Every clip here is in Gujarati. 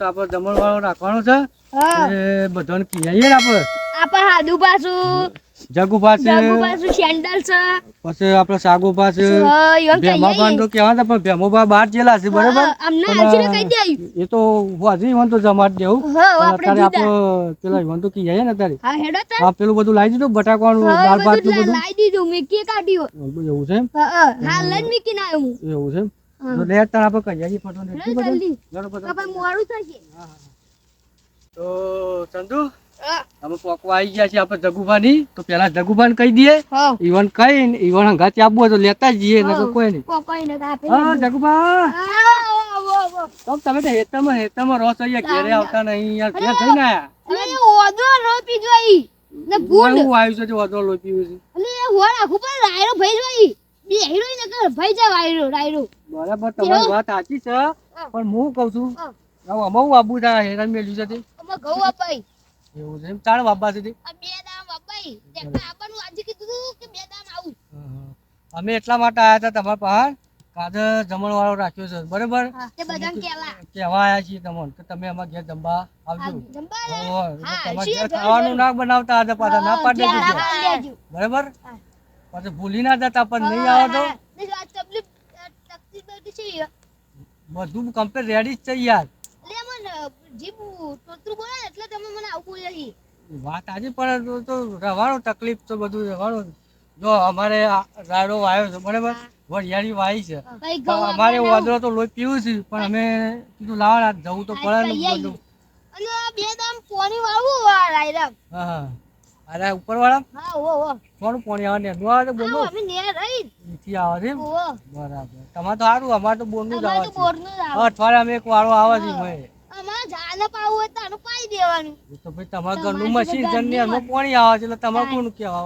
આપણે જમણવાળો રાખવાનો છે એ બધાને કીએ આપણે હાદુ પાછું જગુ પાસે સેન્ડલ છે પછી આપણે સાગુ પાસે ભેમાબા તો કહેવાતા પણ ભેમોબા બહાર જેલા છે બરાબર એ તો હજી ઈવન તો જમાટ દેવું અત્યારે આપણે પેલા ઈવન તો કીએ ને અત્યારે હા પેલું બધું લાવી દીધું બટાકાનું દાળ ભાત નું બધું લાવી દીધું મેકી કાઢ્યું એવું છે એમ હાલ જ મેકી ના આવ્યું એવું છે એમ તો લે તાર આપણે કહીએ ફટોને મોડું થશે તો ચંદુ અમે પોકવા આવી ગયા છીએ આપણે જગુભાની તો પેલા જગુભાને કહી દઈએ ઈવન કઈ ઈવન હંગાથી આપવું હોય તો લેતા જ જઈએ નકર કોઈ નહીં હા જગુભા તો તમે તો હેતરમાં રહો છો અહીંયા ઘેરે આવતા નહીં યાર ઘેર જઈને આયા ઓદો રોપી જોઈ ને ભૂંડ એવું આવ્યું છે જે ઓદો લોપી છે એટલે હોળ આખું પર રાયરો ભઈ જોઈ બે હીરો ને કર ભઈ જા રાયરો બરાબર તમારી વાત સાચી છે પણ હું કહું છું અમારું આબુ થાય હેરાન મેલ્યું છે તે અમે ઘઉં અપાઈ એવું છે એમ ચાણ બાબા છે બે દામ અપાઈ દેખા આપવાનું આજે કીધું કે બે દામ આવું અમે એટલા માટે આયા હતા તમારા પહાડ કાજે જમણવાળો રાખ્યો છે બરાબર તે બધાને કેવા આયા છીએ તમને કે તમે અમારા ઘેર જમવા આવજો તમારા ઘેર ખાવાનું ના બનાવતા આજે પાછા ના પાડી દેજો બરાબર પછી ભૂલી ના જતા પણ નહીં આવો તો બધું કમ્પ્લીટ રેડી જ છે યાર વાત આજે પણ તો રહેવાનું તકલીફ તો બધું રહેવાનું જો અમારે રાડો વાયો છે બરાબર વરિયાળી વાઈ છે અમારે વાદળો તો લોહી પીવું છે પણ અમે કીધું લાવવા જવું તો પડે ને બધું હા અરે ઉપર વાળા થોડું પાણી આવે ને આવે તો બોલો નીચે આવે છે બરાબર તમારે તો સારું અમારે તો બોર નું જ આવે છે અઠવાડિયામાં એક વાળો આવે છે તો ભાઈ તમારા ઘરનું મશીન છે ને એમાં પાણી આવે છે એટલે તમારે કોનું કેવા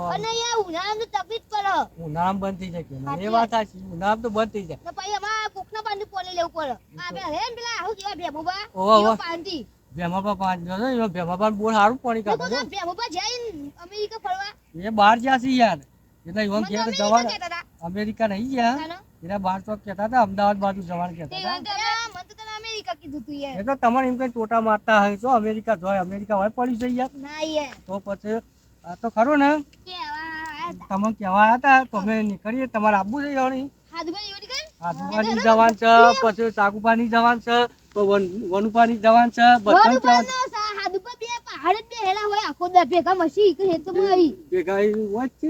ઉનાળામાં બંધ થઈ જાય એ વાત સાચી ઉનાળામાં તો બંધ થઈ જાય ભેમાપા પાંચ ભેમાપા બોર સારું પાણી કાઢે એ બહાર જ્યાં છે યાર એટલે ઈવન ઘેર જવાના અમેરિકા નહીં ગયા એના બહાર ચોક કહેતા હતા અમદાવાદ બાજુ જવાનું કહેતા હતા એ તો તમારે એમ કઈ ટોટા મારતા હોય તો અમેરિકા જોય અમેરિકા હોય પડી જઈ યાર તો પછી આ તો ખરું ને તમે કહેવા હતા તો અમે નીકળીએ તમારે આવવું છે જવાની હાથુભાની જવાન છે પછી સાગુપાની જવાન છે તો વનુપાની જવાન છે બધા જવાન ભેગા હોય છે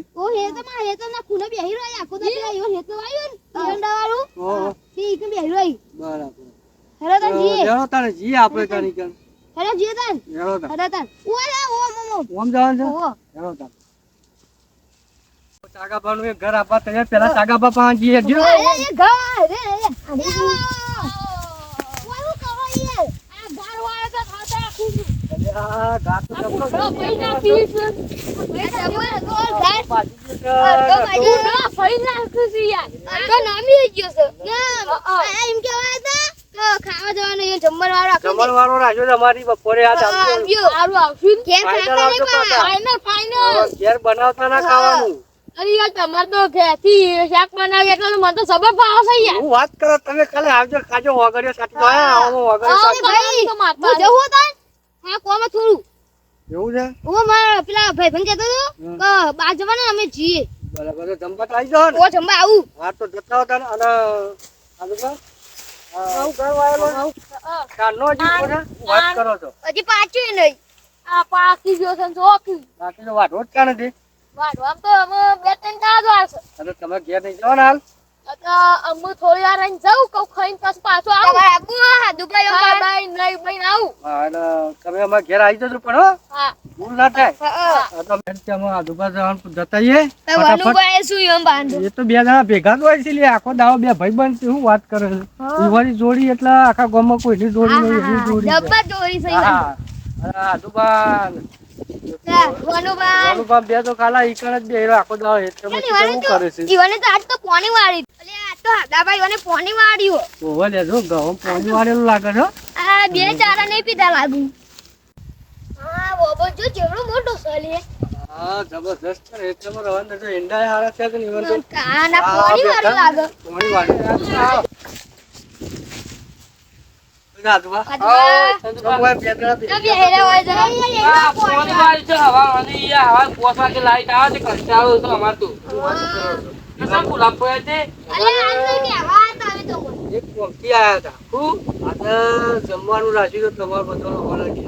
બરાબર જી આપણે કાની કર હેલો જી તાન હેલો તાન ઓમ જવાન છે હેલો તાન સાગાબાનું એક ઘર આપવા તૈયાર પેલા સાગાબા પાંચ જી જો ખાવા જવાનું જમણવાળો રાખ્યો અમારી બપોરે ઘેર બનાવતા ના ખાવાનું અરે યાર તમાર તો ઘેથી શાક બનાવે એટલે મને તો સબર ભાવ છે યાર હું વાત કરો તમે કાલે આવજો ખાજો વગડ્યો સાટી આયા આવો વગડ્યો સાટી તો માતા જવું તા હા કોમ થોડું એવું છે ઓ મારા પેલા ભાઈબંધ કહેતો તો કે બા જવાને અમે જીએ બરાબર તો જમવા આવી જાવ ને ઓ જમવા આવું હા તો જતા હતા ને અને આજુબા આવું ઘર વાળો કાનો જી કોને વાત કરો છો હજી પાછું નહીં આ પાકી ગયો છે ચોકી બાકી તો વાત હોત કાને દે વાડો આમ તો અમે બે ત્રણ દાડ વાળશે અરે તમે ઘેર નહીં જાવ ને હાલ અમુ થોડી વાર રહીને જાઉં કઉ ખાઈને પાછું પાછું આવું આબુ હા દુબઈ બાય નહીં ભાઈ આવું હા એટલે તમે અમાર ઘેર આવી જજો પણ હો હા ભૂલ ના થાય તો મેં તમે આ દુબઈ જવાનું જતાઈએ વનુભાઈ શું એમ બાંધો એ તો બે જણા ભેગા જ હોય છે લે આખો દાવો બે ભાઈબંધ છે શું વાત કરે છે ઈવાની જોડી એટલે આખા ગામમાં કોઈની જોડી નહીં એવી જોડી ડબ્બા જોડી છે હા આ દુબાન વનુબા બે તો ખાલા ઈકણ જ બેરો આખો દાવો એટલે શું કરે છે ઈવાને તો આજ તો પાણી વાળી એટલે આ તો હાદાભાઈ ઈવાને પાણી વાળ્યો ઓહો લેજો ગમ પાણી વાળેલું લાગે છે આ બે ચારા નહીં પીતા લાગુ હા બોબો જો જેવડો મોટો સલે હા જબરદસ્ત છે એટલે રવાના તો એંડા હારા છે કે ઈવન તો કાના પાણી વાળી લાગે પાણી વાળી રાજુભા ખાધું ઓય પેટડા તો બે હેરા હોય જરા આ ફોન વાળી છે હવા અને યાર હવા પોસવા કે લાઈટ આવે છે કંટાળો તો અમાર તો કસા પુલા પડે છે અરે આજ તો કે હવા આવે તો એક કોફી આયા હતા હું આજે જમવાનું રાખ્યું તો તમારે બધાનો ઓર્ડર છે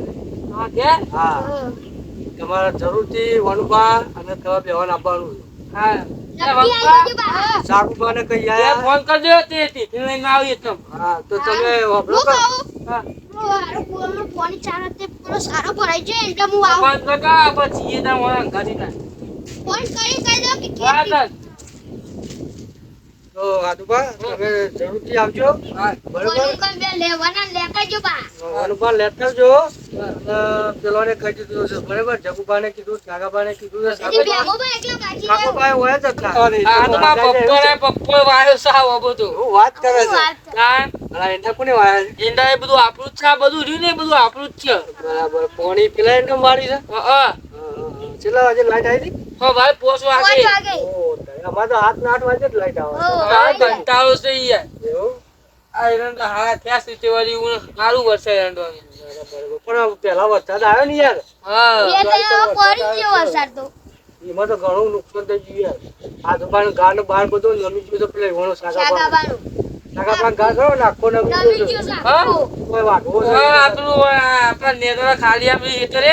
હા કે હા તમારે જરૂરથી વણવા અને તમારે બેવાન આપવાનું હા નક્કી આવી ગયું બા સાકુબાને કઈ એ આયા ફોન કરજો તે ટિફિન લઈને આવીએ તમે હા તો તમે વાપરો હું કરો. કહું હા મારો ફોનનો ફોન ચાર્જ તે પૂરો સારો ભરાઈ જાય એટલે હું આવું ફોન કરતા પછી એ તમે ગાડી ના ફોન કરી કહી દો કે હા કેમ તો રાજુભા તમે જરૂરથી આવજો હા બરોબર ફોન કર બે લેવાના લેતા જો બા વણવા લેટર જો અને પેલોને કહી દીધું છે બરાબર જગુબાને કીધું કાકાબાને કીધું છે ઈ બેગો બા એકલો કાચી છે કાકાબાએ હોય જ હતા આ તો મારા પપ્પા વાયો સાવ બધું હું વાત કરે છે વાત હા અલા એંડા કોને વાયા છે? ઈંડા એ બધું આપણું જ છે આ બધું રહ્યું ને એ બધું આપણું જ છે બરાબર પોણી પેલા એન્ડમ વાળી છે હા છેલ્લા વાગે લાઈટ આવી હતી હા ભાઈ પોસવા પાંચ છે વાગે અમારે તો 8 વાગે જ લાઈટ આવે ઓ. આ કંટાળો છે યાર એવું આ એરંડા હારા થયા છે તે વળી હું સારું વર્ષે એરંડો બરાબર. પણ પેલા વરસાદ આવ્યો ને યાર બે તો પડી ગયો વરસાદ તો એમાં તો ઘણું નુકસાન થઈ ગયું યાર આ દુકાન ગાનો બહાર બધું નમી ગયું તો પેલા વણો શાકાબાનું સાગા ગા કરો ને આખો નમી નમી ગયો ગયો છે. શાકો કોઈ વાગવો હા આપણું આપણા નેતા ખાલી આપણી એ કરે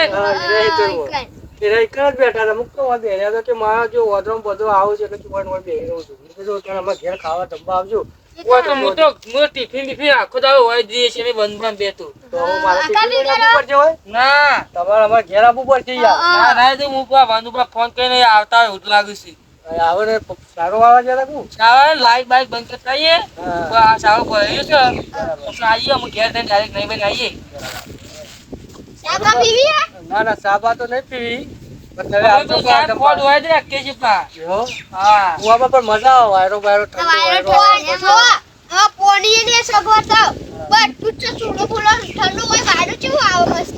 એના એક જ બેઠા હતા મુક્ત વાત એને તો કે મારા જો ઓદરમ બધો આવું છે એટલે ચુવાણ હોય બેહી રહું છું મેં કીધું તમે અમારા ઘેર ખાવા જમવા આવજો ઓય તો હું ટિફિન બિફિન આખો દાડો હોય જઈએ છે ને બંધમાં બેઠું તો હું મારા આકા બી ટિફિન કરો. આપવું પડશે હોય ના તમારે અમારા ઘેર આપવું પડશે યાર ના ના તો હું પા વાંધુ ફોન કરીને આવતા હોય એવું લાગ્યું છે આવે ને સારો વાળા જરા કહું ચાલો લાઈટ બાઈટ બંધ કરતા આવીએ હા. આ સારો ભરાયું છે પછી આવીએ અમે ઘેર જઈને ડાયરેક્ટ નહીં બેન આવીએ શાકા પીવી હે ના ના સાબા તો નહીં પીવી પણ તમે હવે આવજો તો બહાર ક્યાંક જમવા. ખોટ હોય છે કે છે પા એવો? હા કૂવામાં પણ મજા આવે વાયરો બાયરો ઠંડો વાયરો આવે. હા પોણી ને સગવડ તો બધું જ સુડો ફૂલો ઠંડુ હોય ગાડું કેવું આવે મસ્ત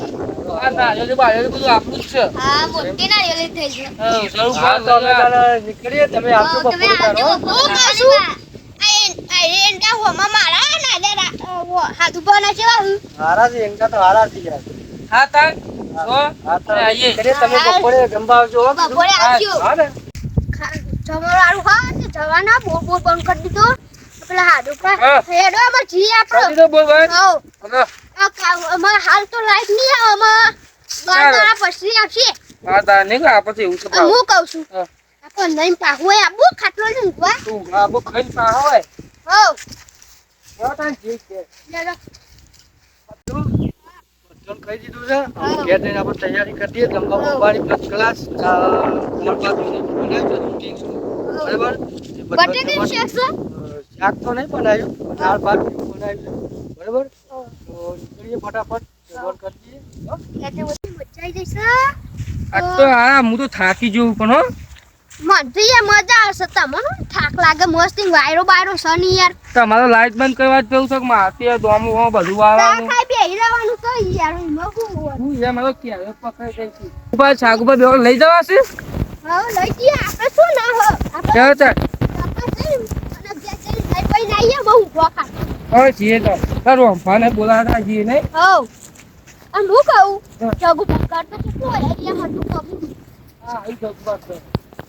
આ નારિયેળ બારિયેળ બધું આપણું જ છે હા મોટી ના રેલી થઈ છે હા સારું હા, તો અમે ભાઈ તારે નીકળીએ તમે આવજો તમે બપોરે તારો. આવજો હું પાછું આ એંડા હોમાં મારા ના લે હાથ ઉભા ના કેવા હારા છે એંગા તો હારા છે યાર. હા તાર હા, તો અમે આવીએ. નીકળીએ, તમે બપોરે જમવા આવજો હો. બપોરે આવજો હા ને? જમવાનું હા જવાના બોલ બંધ કરી દીધો પેલા હાથ ઉપર હા. હેડો આમાં જી આપણો કાઢી દો બોલ ભાઈ હા અમારે હાલ તો લાઈટ નહીં આવે અમારે બાર દાડા પછી આવશે હા તાર નહીં આપણે એવું છે ભાવ હું કહું છું હા. આપણે નહીં પાહુ હોય આબુ ખાટલો ને ઊંઘવા તું આ બહુ ખાઈને પા હોય હો હા, તારે જે છે. લેલો. બધું ખાઈ દીધું છે. હવે ઘેર જઈને આપણે તૈયારી કરી દઈએ. જમવા બમવાની first class. મરઘાનું બનાવ્યું છે, રોટી છે. બરાબર? એ બધું બટેકાનું શાક છે? શાક તો નહીં બનાવ્યું, દાળ ભાત એવું બનાવ્યું છે. બરાબર? તો નીકળીએ ફટાફટ. જમવાનું કરી દઈએ. હો? એટલે બધી મજા આવી જશે આજ તો હા હું તો થાકી જવું પણ હો મને તો યાર મજા આવશે તમને થાક લાગે મસ્ત વાયરો બાયરો છે નહીં યાર તમારે લાઈટ બંધ કરવા જ પેલું છે કે મારતી દોમું હો બધું ચા વાળવાનું ખાઈ બેહી રહેવાનું તો યાર એમાં શું હોય? હું એમ તો ક્યારે પકડાઈ જાય છે ઉપર છાગુબા બેવો લઈ જવા છે હવે લઈ જઈએ આપણે શું ના હો આપણે ક્યારે છે આપણે જઈને અને બે જઈને ખાઈ પીને આવીએ બહુ ઊભો ખા હવે છીએ તો તારું અમ્ફાને બોલાવતા જઈએ નહીં હો અને હું કહું હા. જગુ પકડ તો કેટલું હોય એરિયા હતું કબી હા અહીં જગુબા છે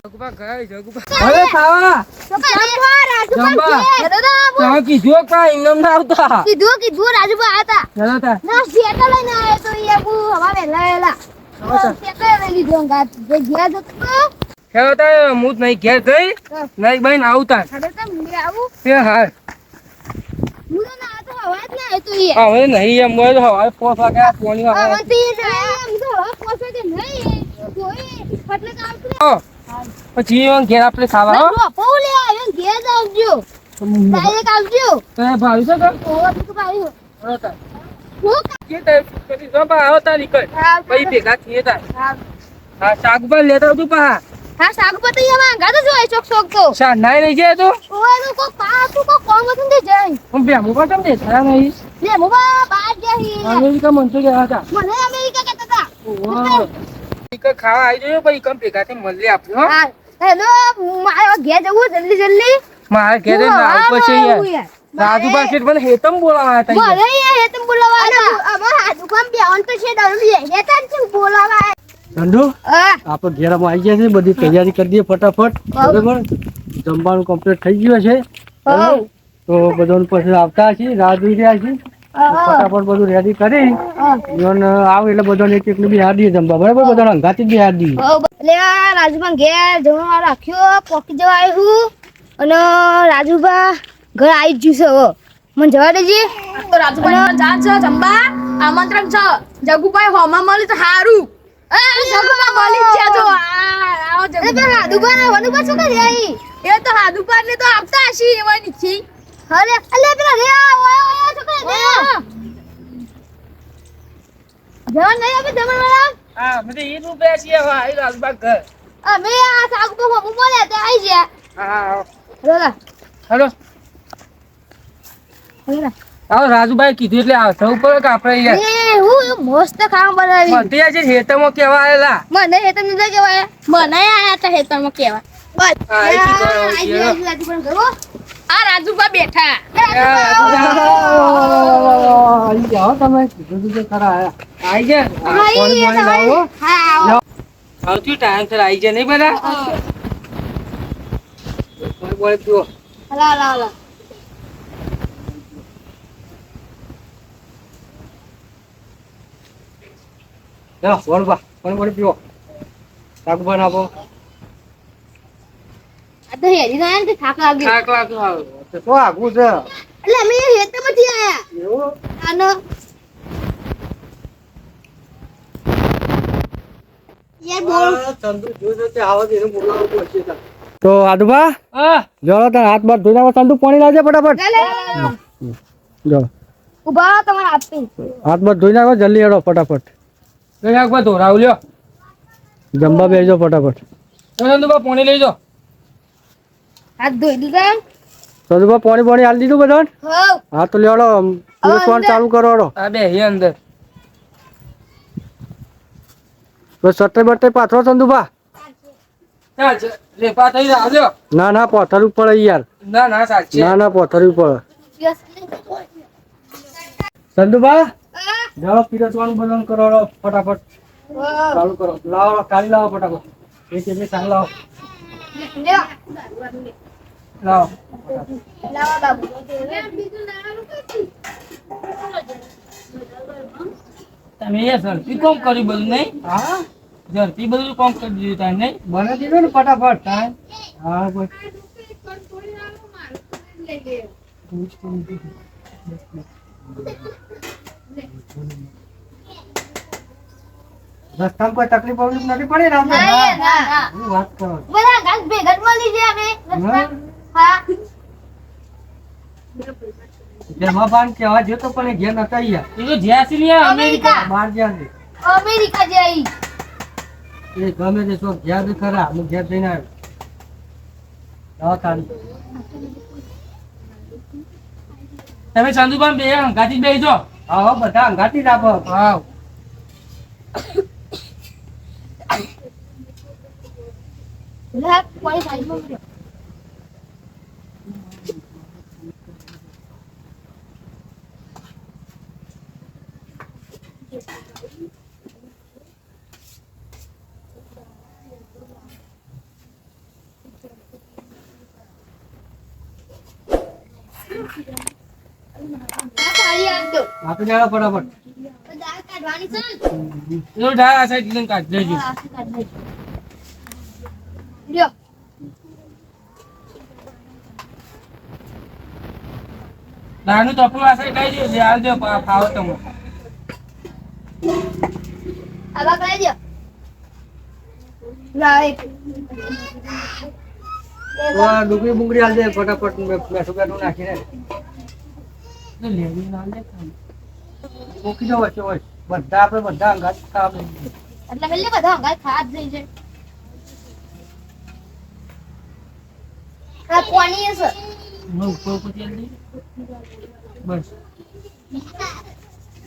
જગુબા ગયા જગુબા હવે ખાવા તો જમવા રાજુભાઈ જમવા. છે. દાદા આવો. તમે કીધું કા ઇનામ ના આવતા કીધું રાજુભાઈ હતા ચાલો તા ના શેટા લઈને આવ્યો તો એ બહુ હવા વહેલા શેટા લઈ લીધો ગાત જે ગયા જતો ચાલો તા હું જ નહીં ઘેર જઈ નહીં બહેન આવતા હવે તો મને આવું તે હાલ હું તો ના તો હવા જ ના આવ્યો તો એ હવે નહીં એમ હોય તો હવે 5 વાગ્યા પોણી હવે વાગ્યા તો એ ના એમ તો હવા પોસે કે નહીં કોઈ એટલે તો આવતું હો. પછી એમ ઘેર આપણે ખાવા હો નહીં પૌ લે આવ્યો ઘેર જ આવજો ડાયરેક્ટ આવજો તમે ભાવી છો કે ઓવા તો ભાઈ ચાલો તા હું કે તે પછી જો બા આવો તા નીકળ પછી ભેગા થઈએ તા હા શાકભાજી લેતા આવતું પા હા શાકપતિ એમાં ગાતો જો ચોક ચોક તો શા નાઈ નહીં જાય તો ઓય તો કો પાછું કો કોમ હતું તે જાય હું બે મુકા કેમ દે થયા નહીં લે મોબા બાર ગયા હી અમેરિકા મનતો ગયા હતા મને અમેરિકા કહેતા હતા ઓહો ઈક ખાવા આવી જજો પછી કમ ભેગા થી મળીએ આપણે હો હા હેલો મારે ઘેર જવું જલ્દી જલ્દી મારે ઘેર ના આવ પછી યાર રાજુભાઈ શેઠ મને હેતમ બોલાવા હતા મને એ હેતમ બોલાવા હતા અમાર હાડુકામ બેવન તો છે દરુ હેતા જ બોલાવા ચંદુ આપણે ઘેરમાં આવી ગયા છે બધી તૈયારી કરી દઈએ ફટાફટ બરાબર જમવાનું કમ્પ્લીટ થઈ ગયું છે તો બધાને પછી આવતા છીએ રાહ જોઈ રહ્યા છીએ ફટાફટ બધું રેડી કરી આવે એટલે બધાને એક એકને બી હાર દઈએ જમવા બરાબર બધાને અંગાથી બી હાર દઈએ એટલે રાજુભાઈ ઘેર જમવા રાખ્યો પોકી જવા આવ્યું અને રાજુભા ઘર આવી જ ગયું છે મને જવા દેજે તો રાજુભાઈ જાન છે જંબા આમંત્રણ છે જગુભાઈ હોમાં મળી તો હારું જગુભાઈ મળી જ છે જો આવો જગુભાઈ હાદુભા વનુભા શું કરી આવી એ તો હાદુભાઈ ને તો આપતા હશી એવાની છે અરે અલે પેલા રે ઓય શું કરે જવા નહીં આવે જમણવાળા હા મને ઈ નું બેસી હવે આ રાજુભાઈ ઘર અમે આ સાગુ તો હોમ મળ્યા તે આવી ગયા હા રોલા હેલો આવો રાજુભાઈ કીધું એટલે આવશે ઉપર કે આપણે યાર એ હું મસ્ત ખાવા બનાવી મતે આજે હેતમો કેવા આયેલા મને હેતમ ન કહેવાય મને આયા હતા હેતરમાં કેવા બસ આ ઈ શું કરો? રાજુ પણ કરો આ રાજુભાઈ બેઠા આવી જાઓ તમે કીધું તો ખરા આઈ ગયા પાણી પાણી લાવો હા આવતી ટાઈમ સર આઈ ગયા નહીં બધા પાણી પાણી પીવો હલા હલા હલા લો વળવા પાણી પાણી પીવો શાકભાન આપો આ તો હેરી ના ને થાક લાગ્યો થાક લાગતો આવે તો શું આગું છે એટલે અમે હેતમાંથી આયા એવું આનો યાર બોલ ચંદુ જોજો તે આવો એને બોલાવો પડશે તો આદુભા હા જોડો તાર હાથ બાર ધોઈ નાખો ચંદુ પાણી લાવજે ફટાફટ જો ઉભા તમારે આપી હાથ બાર ધોઈ નાખો જલ્દી હેડો ફટાફટ લઈ આવ બધો રાવ લ્યો જમવા બેસજો ફટાફટ નંદુબા પાણી લઈ જાઓ હાથ ધોઈ દીધા ચંદુભા પાણી પાણી હાલ દીધું બધાને હો હા તો લેડો પીરસવાનું ચાલુ કરો હેડો આ બે હે અંદર બસ સટ્ટે બટ્ટે પાથરો ચંદુભા ચાલ રેપા થઈ રાવ લ્યો ના ના પોથરવું પડે યાર ના ના સાચી ના ના પોથરવું પડે યસ ચંદુભા જાઓ પીરસવાનું બધાને કરો હેડો ફટાફટ ચાલુ કરો લાવો કાઢી લાવો ફટાફટ એક એક સાંગ લાવો લાવો લાવા બાબુ તમે એ ઝડપી કોમ કર્યું બધું નહીં હા ઝડપી બધું કોમ કરી દીધું તારે નહીં મને દીધો ને ફટાફટ હા બસ રસ્તામાં કોઈ તકલીફ બકલીફ નથી પડી ને આપણે? ના ના હું વાત કરો બધા ઘાસ ભેગા જ મળી જાય અમે હા? હા જમાબાન કહેવા જતો પણ એ ઘેર નતા અહીંયા. એ તો જ્યાં છે ને અમેરિકા બહાર ગયા છે અમેરિકા જઈ એ ગમે તે શોખ ગયા બી ખરા હું ઘેર જઈને આવ્યો દવાખાને. તમે ચંદુભાઈ બે હંગાથી જ બેસજો હા હો, બધા અંગાથી જ આપો હા લે કોઈ સાઈડમાં મૂકો. આ સારી આંટો. આપી દેવા ફટાફટ. તો દાળ કાઢવાની છે ને? એનો ઢાળ આ સાઈડ લઈને કાઢી દેજો હા, આ કાઢ દેજો. લ્યો. દાળનું તપલું આ સાઈડ આવી દેજો હાલ દો ખાવો તમે આ બાક લઈ દ્યો. લા એક. તો આ ડુંગળી બુંગળી હાલ દે ફટાફટ મેઠું બેઠું નાખીને તો લેવી ના લે ખાલી. મૂકી દો વચ્ચે વચ્ચે. બધા આપણે બધા અંગાત ખાવા બેસી ગયા. એટલે પેલે બધા અંગાત ખાવા જ જઈ છે. આ પાણી છે. હું ઉપર ઉપર તેલ દઈ બસ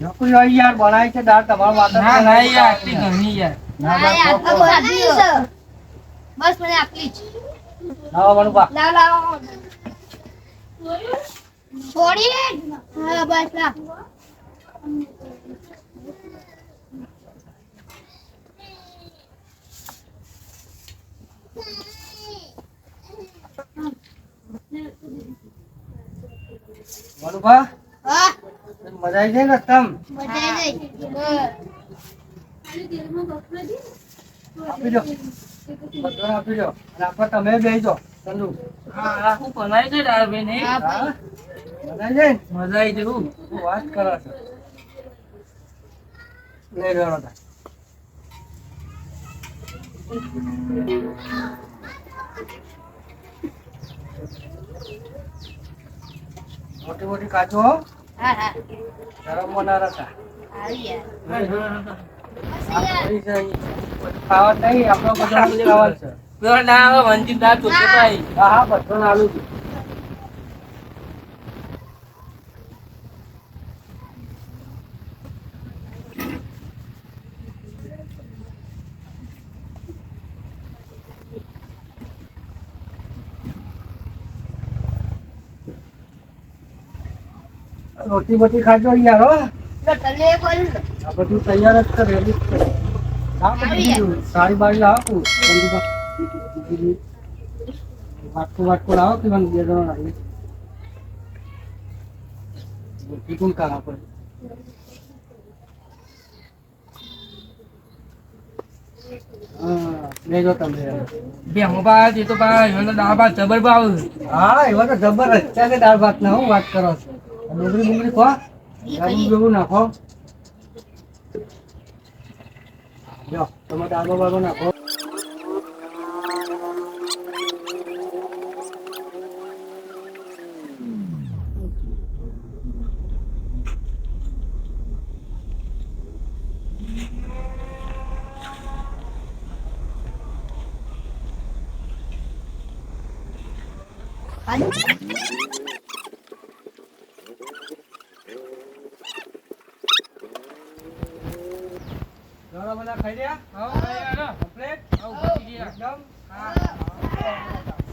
નકુલ ભાઈ યાર બનાવી છે દાળ તમારું વાતો ના ના યાર આટલી ઘણી યાર ના આ બસ આ બનાવી છે. બસ મને આટલી જ. લાવો મનુભા. લાવ લાવ. છોડી હા બસ લા વરુભા હા મજા આવી જાય ને તમ મજા આવી આપી દો બધો આપી દો અને આપણે તમે બેસી જાઓ ચંદુ હા હું બનાવી છે દાળ ભાઈ ને હા હા મજા આવી જાય ને મજા આવી જવું શું વાત કરો છો લઈ રહ્યો હતા મોટી મોટી કાચો હો. હા હા ગરમ મના હતા આવી યાર ખાવા નહીં આપણો બધો ખાવા છે પેલો ના આવે વંચિત દાળ ચોટે ભાઈ હા હા બધો આલુ છું રોટી બોટી ખાજો યાર હો તને બોલ આ બધું તૈયાર જ છે રેડી જ છે સારી બારી લાવો વાટકું વાટકું લાવો કે મને બે જણા લાવી રોટી કોણ ખાવા પડે હા લેજો તમે બે મોબાઈલ તે તો ભાઈ એનો દાળ ભાત જબર ભાવ હા એવા તો જબર અત્યારે દાળ ભાત ના હું વાત કરો છો ડુંગળી બુંગળી ખો જેવું નાખો જો તમે દાળો બાળો નાખો બધા ખાઈ રહ્યા હા કમ્પ્લીટ આવું પતી ગયા એકદમ હા